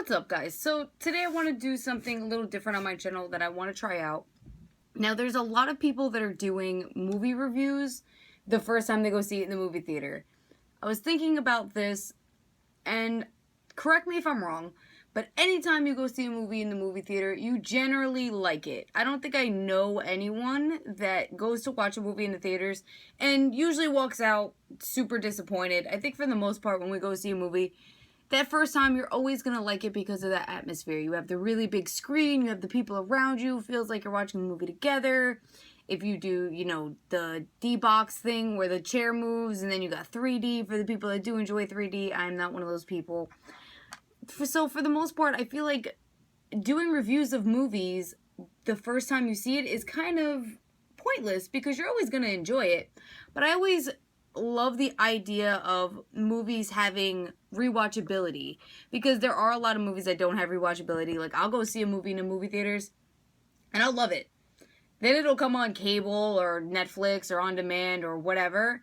What's up, guys? So today I want to do something a little different on my channel that I want to try out. Now, there's a lot of people that are doing movie reviews the first time they go see it in the movie theater. I was thinking about this, and correct me if I'm wrong, but anytime you go see a movie in the movie theater, you generally like it. I don't think I know anyone that goes to watch a movie in the theaters and usually walks out super disappointed. I think for the most part, when we go see a movie, that first time, you're always going to like it because of that atmosphere. You have the really big screen, you have the people around you, it feels like you're watching a movie together. If you do, the D-box thing where the chair moves and then you got 3D for the people that do enjoy 3D. I'm not one of those people. So for the most part, I feel like doing reviews of movies the first time you see it is kind of pointless because you're always going to enjoy it. But I always love the idea of movies having rewatchability because there are a lot of movies that don't have rewatchability. Like, I'll go see a movie in the movie theaters and I'll love it. Then it'll come on cable or Netflix or on demand or whatever,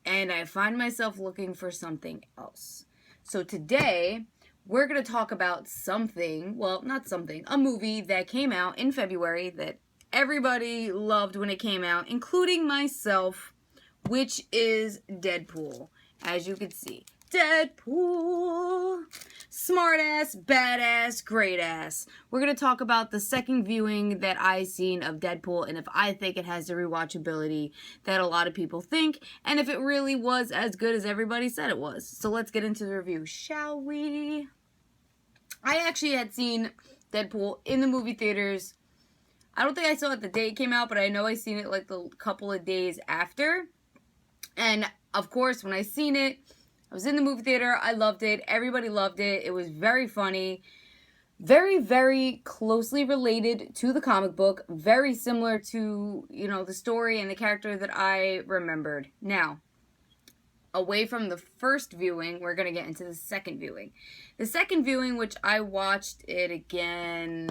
and I find myself looking for something else. So today, we're going to talk about a movie that came out in February that everybody loved when it came out, including myself, which is Deadpool. As you can see, Deadpool. Smart ass, badass, great ass. We're going to talk about the second viewing that I seen of Deadpool and if I think it has the rewatchability that a lot of people think and if it really was as good as everybody said it was. So let's get into the review, shall we? I actually had seen Deadpool in the movie theaters. I don't think I saw it the day it came out, but I know I seen it like a couple of days after. And of course, when I seen it, I was in the movie theater. I loved it. Everybody loved it. It was very funny. Very, very closely related to the comic book. Very similar to, the story and the character that I remembered. Now, away from the first viewing, we're going to get into the second viewing. The second viewing, which I watched it again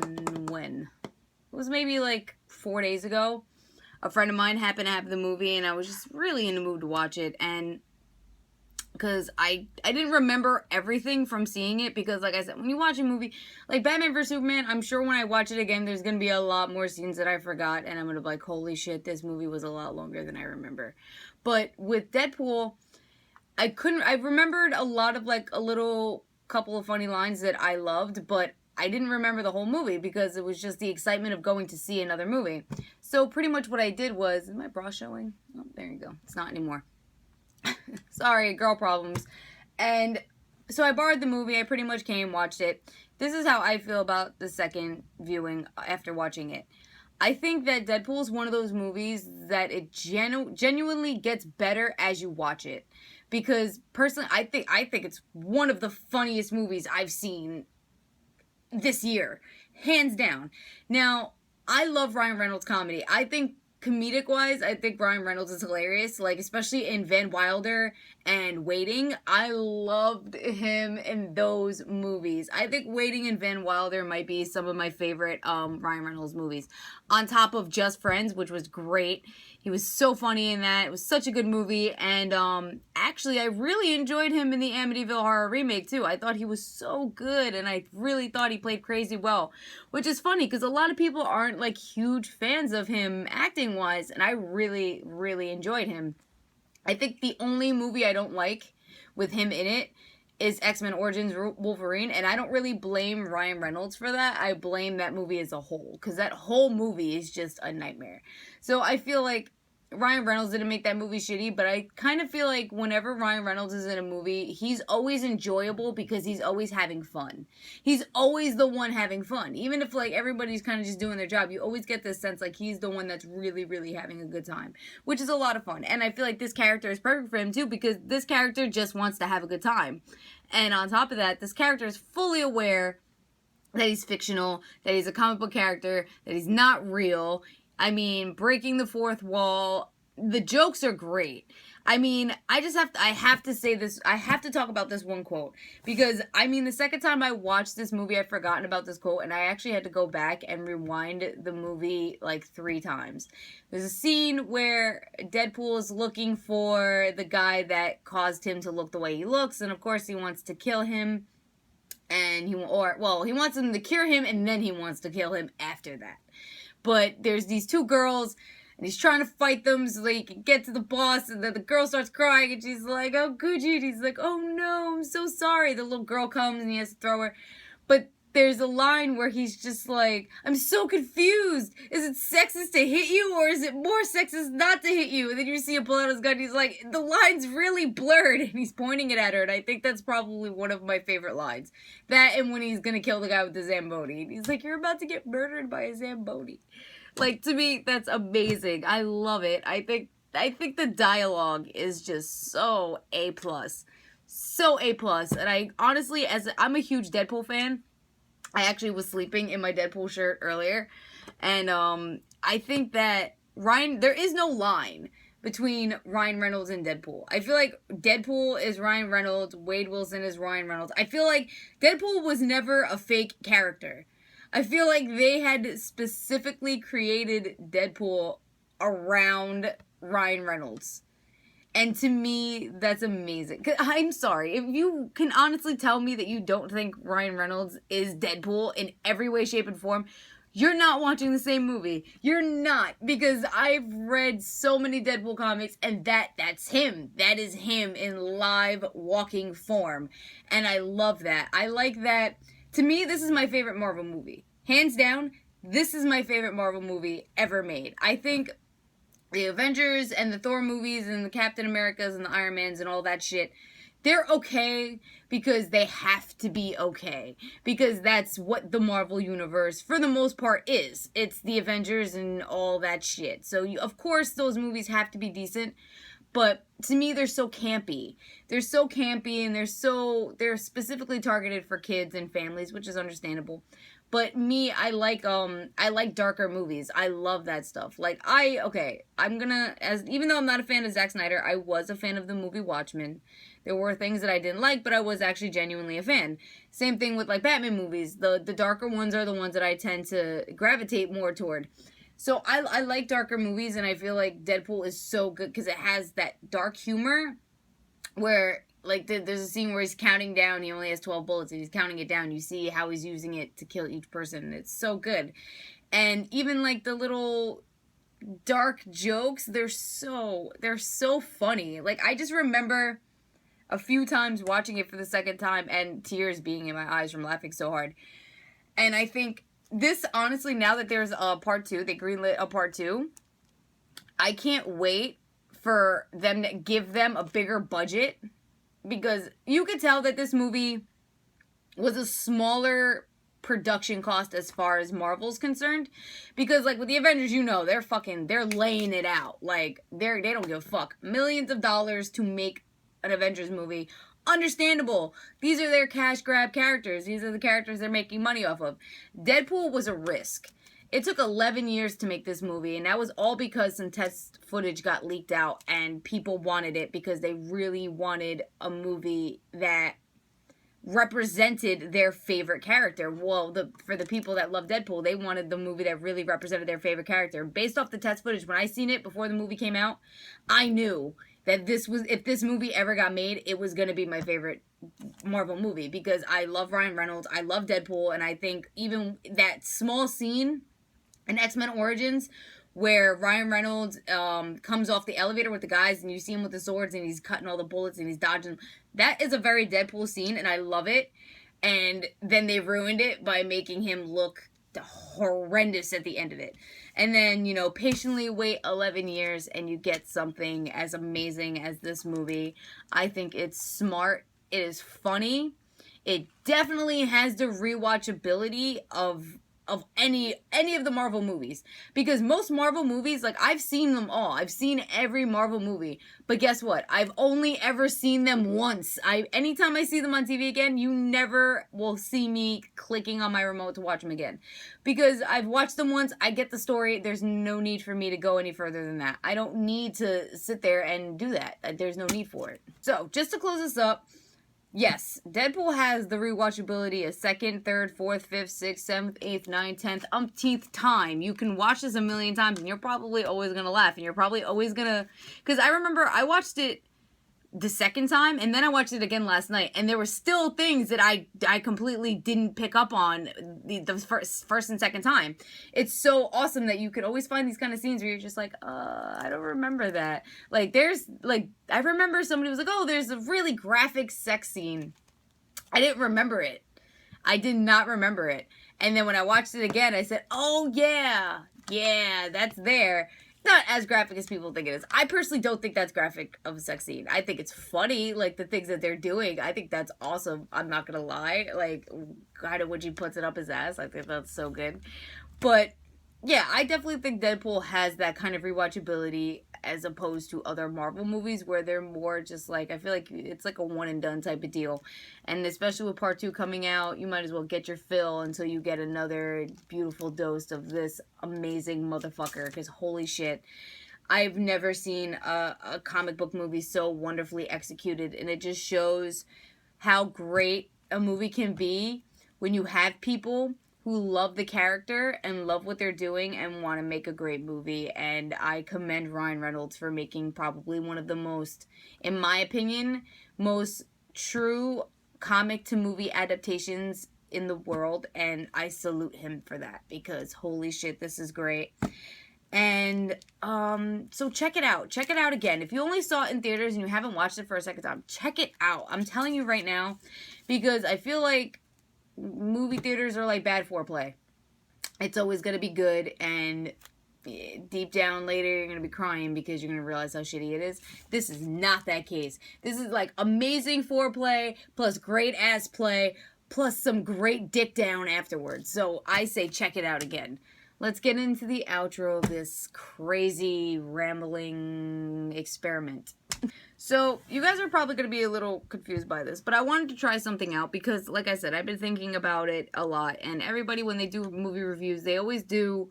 when? It was maybe like 4 days ago. A friend of mine happened to have the movie, and I was just really in the mood to watch it, and because I didn't remember everything from seeing it, because like I said, when you watch a movie like Batman vs. Superman, I'm sure when I watch it again, there's going to be a lot more scenes that I forgot, and I'm going to be like, holy shit, this movie was a lot longer than I remember. But with Deadpool, I remembered a lot of like a little couple of funny lines that I loved, but I didn't remember the whole movie because it was just the excitement of going to see another movie. So pretty much what I did was, is my bra showing? Oh, there you go. It's not anymore. Sorry, girl problems. And so I borrowed the movie. I pretty much came, watched it. This is how I feel about the second viewing after watching it. I think that Deadpool is one of those movies that it genuinely gets better as you watch it. Because personally, I think it's one of the funniest movies I've seen this year, hands down. Now, I love Ryan Reynolds comedy. I think comedic-wise, I think Ryan Reynolds is hilarious, like, especially in Van Wilder and Waiting. I loved him in those movies. I think Waiting and Van Wilder might be some of my favorite Ryan Reynolds movies. On top of Just Friends, which was great. He was so funny in that. It was such a good movie, and actually, I really enjoyed him in the Amityville Horror remake, too. I thought he was so good, and I really thought he played crazy well, which is funny, because a lot of people aren't, like, huge fans of him acting-wise, and I really, really enjoyed him. I think the only movie I don't like with him in it is X-Men Origins Wolverine, and I don't really blame Ryan Reynolds for that. I blame that movie as a whole, because that whole movie is just a nightmare. So I feel like Ryan Reynolds didn't make that movie shitty, but I kind of feel like whenever Ryan Reynolds is in a movie, he's always enjoyable because he's always having fun. He's always the one having fun. Even if, like, everybody's kind of just doing their job, you always get this sense like he's the one that's really, really having a good time, which is a lot of fun. And I feel like this character is perfect for him, too, because this character just wants to have a good time. And on top of that, this character is fully aware that he's fictional, that he's a comic book character, that he's not real. I mean, breaking the fourth wall, the jokes are great. I mean, I have to say this, I have to talk about this one quote, because, I mean, the second time I watched this movie, I'd forgotten about this quote, and I actually had to go back and rewind the movie, like, 3 times. There's a scene where Deadpool is looking for the guy that caused him to look the way he looks, and of course he wants to kill him. And he wants him to cure him, and then he wants to kill him after that. But there's these two girls, and he's trying to fight them so they can get to the boss, and then the girl starts crying, and she's like, "Oh, could you?" And he's like, "Oh no, I'm so sorry." The little girl comes, and he has to throw her. But there's a line where he's just like, "I'm so confused. Is it sexist to hit you, or is it more sexist not to hit you?" And then you see him pull out his gun, and he's like, the line's really blurred, and he's pointing it at her, and I think that's probably one of my favorite lines. That and when he's gonna kill the guy with the Zamboni. And he's like, "You're about to get murdered by a Zamboni." Like, to me, that's amazing. I love it. I think the dialogue is just so A+. So A+. And I honestly, I'm a huge Deadpool fan. I actually was sleeping in my Deadpool shirt earlier. And I think that there is no line between Ryan Reynolds and Deadpool. I feel like Deadpool is Ryan Reynolds, Wade Wilson is Ryan Reynolds. I feel like Deadpool was never a fake character. I feel like they had specifically created Deadpool around Ryan Reynolds. And to me, that's amazing. I'm sorry, if you can honestly tell me that you don't think Ryan Reynolds is Deadpool in every way, shape, and form, you're not watching the same movie. You're not, because I've read so many Deadpool comics, and that's him. That is him in live, walking form. And I love that. I like that. To me, this is my favorite Marvel movie. Hands down, this is my favorite Marvel movie ever made. I think the Avengers and the Thor movies and the Captain Americas and the Iron Mans and all that shit, they're okay because they have to be okay. Because that's what the Marvel Universe, for the most part, is. It's the Avengers and all that shit. So, of course, those movies have to be decent. But to me, they're so campy. They're so campy, and they're specifically targeted for kids and families, which is understandable. But me, I like darker movies. I love that stuff. Like, even though I'm not a fan of Zack Snyder, I was a fan of the movie Watchmen. There were things that I didn't like, but I was actually genuinely a fan. Same thing with, like, Batman movies. The darker ones are the ones that I tend to gravitate more toward. So I like darker movies, and I feel like Deadpool is so good because it has that dark humor where, like, there's a scene where he's counting down. He only has 12 bullets, and he's counting it down. You see how he's using it to kill each person, and it's so good. And even, like, the little dark jokes, they're so funny. Like, I just remember a few times watching it for the second time and tears being in my eyes from laughing so hard. And I think this, honestly, now that there's a part 2, they greenlit a part 2, I can't wait for them to give them a bigger budget, because you could tell that this movie was a smaller production cost as far as Marvel's concerned, because, like, with the Avengers, they're laying it out. Like, they don't give a fuck. Millions of dollars to make an Avengers movie. Understandable. These are their cash grab characters. These are the characters they're making money off of. Deadpool was a risk. It took 11 years to make this movie, and that was all because some test footage got leaked out, and people wanted it because they really wanted a movie that represented their favorite character. Well, for the people that love Deadpool, they wanted the movie that really represented their favorite character. Based off the test footage, when I seen it before the movie came out, I knew that if this movie ever got made, it was going to be my favorite Marvel movie, because I love Ryan Reynolds, I love Deadpool, and I think even that small scene in X-Men Origins where Ryan Reynolds comes off the elevator with the guys, and you see him with the swords, and he's cutting all the bullets, and he's dodging them. That is a very Deadpool scene, and I love it. And then they ruined it by making him look horrendous at the end of it. And then, patiently wait 11 years and you get something as amazing as this movie. I think it's smart. It is funny. It definitely has the rewatchability of any of the Marvel movies, because most Marvel movies, like, I've seen them all. I've seen every Marvel movie, but guess what? I've only ever seen them once. Anytime I see them on TV again, you never will see me clicking on my remote to watch them again, because I've watched them once. I get the story. There's no need for me to go any further than that. I don't need to sit there and do that. There's no need for it. So, just to close this up, yes, Deadpool has the rewatchability a second, third, fourth, fifth, sixth, seventh, eighth, ninth, 10th, umpteenth time. You can watch this a million times, and you're probably always going to laugh, and you're probably always going to... Because I remember I watched it the second time, and then I watched it again last night, and there were still things that I completely didn't pick up on the first and second time. It's so awesome that you could always find these kind of scenes where you're just like, I don't remember that. Like, there's, like, I remember somebody was like, oh, there's a really graphic sex scene. I didn't remember it. I did not remember it. And then when I watched it again, I said, oh, yeah, that's there. Not as graphic as people think it is. I personally don't think that's graphic of a sex scene. I think it's funny, like, the things that they're doing. I think that's awesome. I'm not gonna lie. Like, kind of when she puts it up his ass, I think that's so good. But, yeah, I definitely think Deadpool has that kind of rewatchability as opposed to other Marvel movies where they're more just like, I feel like it's like a one and done type of deal. And especially with part 2 coming out, you might as well get your fill until you get another beautiful dose of this amazing motherfucker, because holy shit, I've never seen a comic book movie so wonderfully executed, and it just shows how great a movie can be when you have people who love the character and love what they're doing and want to make a great movie. And I commend Ryan Reynolds for making probably one of the most, in my opinion, most true comic to movie adaptations in the world. And I salute him for that, because holy shit, this is great. And so check it out. Check it out again. If you only saw it in theaters and you haven't watched it for a second time, check it out. I'm telling you right now, because I feel like movie theaters are like bad foreplay. It's always going to be good, and deep down later you're going to be crying because you're going to realize how shitty it is. This is not that case. This is like amazing foreplay plus great ass play plus some great dick down afterwards. So I say check it out again. Let's get into the outro of this crazy rambling experiment. So, you guys are probably going to be a little confused by this, but I wanted to try something out because, like I said, I've been thinking about it a lot, and everybody, when they do movie reviews, they always do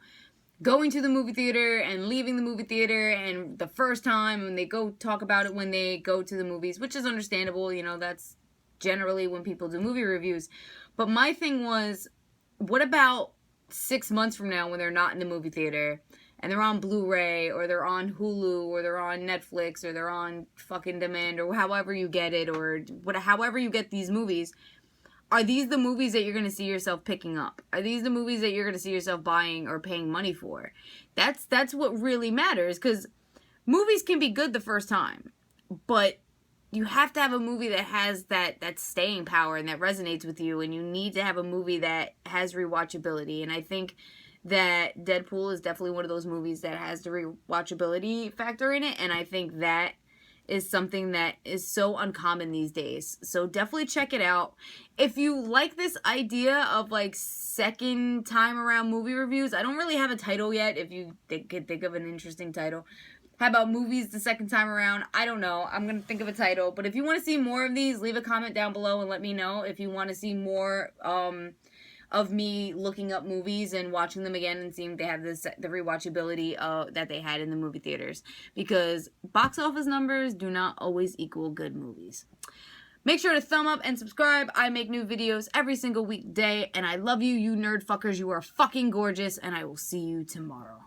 going to the movie theater and leaving the movie theater, and the first time, when they go talk about it when they go to the movies, which is understandable, you know, that's generally when people do movie reviews. But my thing was, what about 6 months from now when they're not in the movie theater, and they're on Blu-ray, or they're on Hulu, or they're on Netflix, or they're on fucking demand, or however you get it, or however you get these movies, are these the movies that you're going to see yourself picking up? Are these the movies that you're going to see yourself buying or paying money for? That's what really matters, because movies can be good the first time, but you have to have a movie that has that staying power and that resonates with you, and you need to have a movie that has rewatchability, and I think that Deadpool is definitely one of those movies that has the rewatchability factor in it, and I think that is something that is so uncommon these days. So definitely check it out. If you like this idea of like second time around movie reviews, I don't really have a title yet. If you could think of an interesting title. How about movies the second time around? I don't know. I'm going to think of a title. But if you want to see more of these, leave a comment down below and let me know. If you want to see more of me looking up movies and watching them again and seeing if they have the rewatchability that they had in the movie theaters. Because box office numbers do not always equal good movies. Make sure to thumb up and subscribe. I make new videos every single weekday. And I love you, you nerd fuckers. You are fucking gorgeous. And I will see you tomorrow.